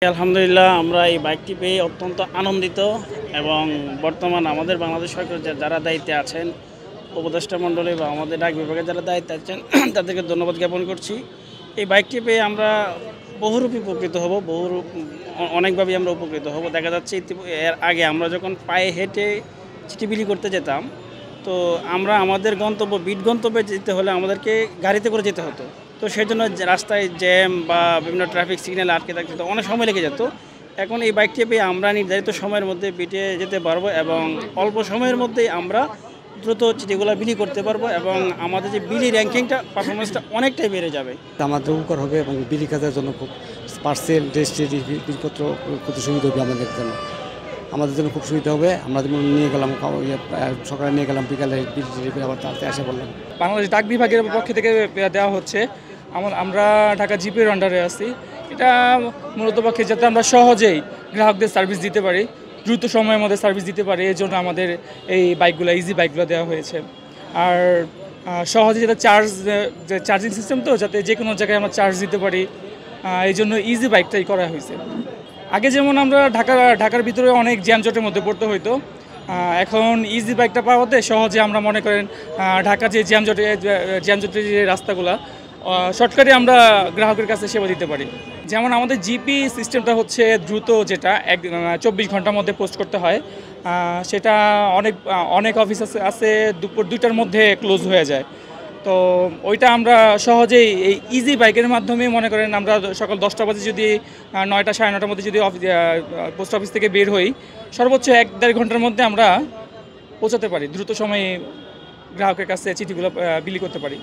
আলহামদুলিল্লাহ আমরা এই বাইকটি পেয়ে অত্যন্ত আনন্দিত এবং বর্তমান আমাদের বাংলাদেশ সরকার যারা দায়িত্বে আছেন উপদেষ্টা মণ্ডলী বা আমাদের ডাক বিভাগে যারা দায়িত্বে আছেন তাদেরকে ধন্যবাদ জ্ঞাপন করছি। এই বাইকটি পেয়ে আমরা বহুরূপী উপকৃত হব, অনেকভাবেই আমরা উপকৃত হব। দেখা যাচ্ছে এর আগে আমরা যখন পায়ে হেঁটে চিঠি বিলি করতে যেতাম, তো আমরা আমাদের গন্তব্যে যেতে হলে আমাদেরকে গাড়িতে করে যেতে হতো। তো সেই জন্য রাস্তায় জ্যাম বা বিভিন্ন ট্রাফিক সিগন্যাল আটকে থাকতে হতো, অনেক সময় লেগে যেত। এখন এই বাইকটি পেয়ে আমরা নির্ধারিত সময়ের মধ্যে বিটে যেতে পারবো এবং অল্প সময়ের মধ্যেই আমরা দ্রুত চিঠিগুলো বিলি করতে পারবো এবং আমাদের যে বিলি র্যাঙ্কিংটা পারফরমেন্সটা অনেকটাই বেড়ে যাবে। আমাদের উপকার হবে এবং বিলি কাজের জন্য খুব পার্সেল রেজিস্ট্রি জিনিসপত্র করতে সুবিধা হবে আমাদের জন্য খুব সুবিধা হবে। আমরা যেমন নিয়ে গেলাম সকালে নিয়ে গেলাম, বিকালে বিলি আবার তাড়াতাড়ি এসে বললাম। বাংলাদেশ ডাক বিভাগের পক্ষ থেকে দেওয়া হচ্ছে। আমরা ঢাকা জিপির আন্ডারে আছি। এটা মূলত পক্ষে যাতে আমরা সহজেই গ্রাহকদের সার্ভিস দিতে পারি, দ্রুত সময়ের মধ্যে সার্ভিস দিতে পারি, এই জন্য আমাদের এই বাইকগুলো ইজি বাইকগুলো দেওয়া হয়েছে। আর সহজে যাতে চার্জিং সিস্টেম, তো যাতে যে কোনো জায়গায় আমরা চার্জ দিতে পারি, এই জন্য ইজি বাইকটাই করা হয়েছে। আগে যেমন আমরা ঢাকার ভিতরে অনেক জ্যামজটের মধ্যে পড়তে হইতো, এখন ইজি বাইকটা পাওয়াতে সহজে আমরা মনে করেন ঢাকা যে জ্যামজটের যে রাস্তাগুলো শর্টকাটে আমরা গ্রাহকের কাছে সেবা দিতে পারি। যেমন আমাদের জিপি সিস্টেমটা হচ্ছে দ্রুত, যেটা 24 ঘন্টার মধ্যে পোস্ট করতে হয়, সেটা অনেক অফিস আছে দুপুর 2টার মধ্যে ক্লোজ হয়ে যায়। তো ওইটা আমরা সহজেই এই ইজি বাইকের মাধ্যমে মনে করেন আমরা সকাল 10টা বাজে যদি 9টা সাড়ে 9টার মধ্যে যদি পোস্ট অফিস থেকে বের হই, সর্বোচ্চ 1-1.5 ঘন্টার মধ্যে আমরা পৌঁছাতে পারি, দ্রুত সময়ে গ্রাহকের কাছে চিঠিগুলো বিলি করতে পারি।